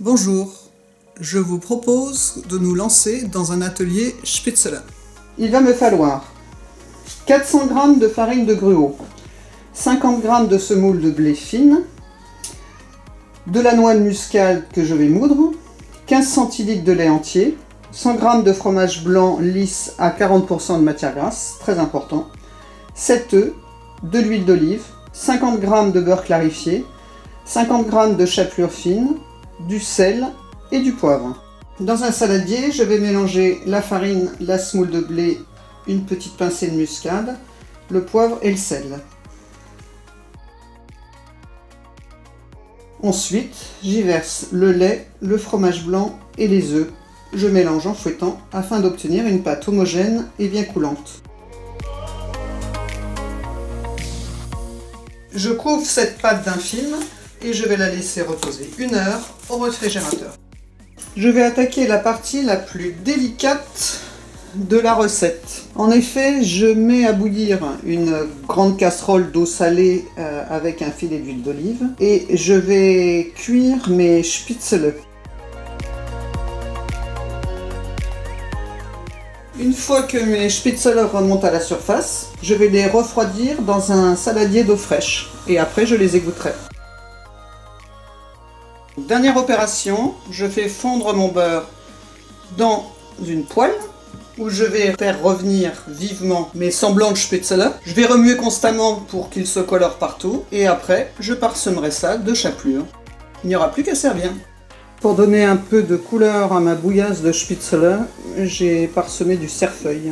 Bonjour, je vous propose de nous lancer dans un atelier Spätzle. Il va me falloir 400 g de farine de gruau, 50 g de semoule de blé fine, de la noix de muscade que je vais moudre, 15 centilitres de lait entier, 100 g de fromage blanc lisse à 40% de matière grasse, très important, 7 œufs, de l'huile d'olive, 50 g de beurre clarifié, 50 g de chapelure fine, du sel et du poivre. Dans un saladier, je vais mélanger la farine, la semoule de blé, une petite pincée de muscade, le poivre et le sel. Ensuite, j'y verse le lait, le fromage blanc et les œufs. Je mélange en fouettant afin d'obtenir une pâte homogène et bien coulante. Je couvre cette pâte d'un film et je vais la laisser reposer 1 heure au réfrigérateur. Je vais attaquer la partie la plus délicate de la recette. En effet, je mets à bouillir une grande casserole d'eau salée avec un filet d'huile d'olive et je vais cuire mes Spätzle. Une fois que mes Spätzle remontent à la surface, je vais les refroidir dans un saladier d'eau fraîche et après je les égouttrai. Dernière opération, je fais fondre mon beurre dans une poêle où je vais faire revenir vivement mes semblants de Spätzle. Je vais remuer constamment pour qu'ils se colorent partout et après je parsemerai ça de chapelure. Il n'y aura plus qu'à servir. Pour donner un peu de couleur à ma bouillasse de Spätzle, j'ai parsemé du cerfeuil.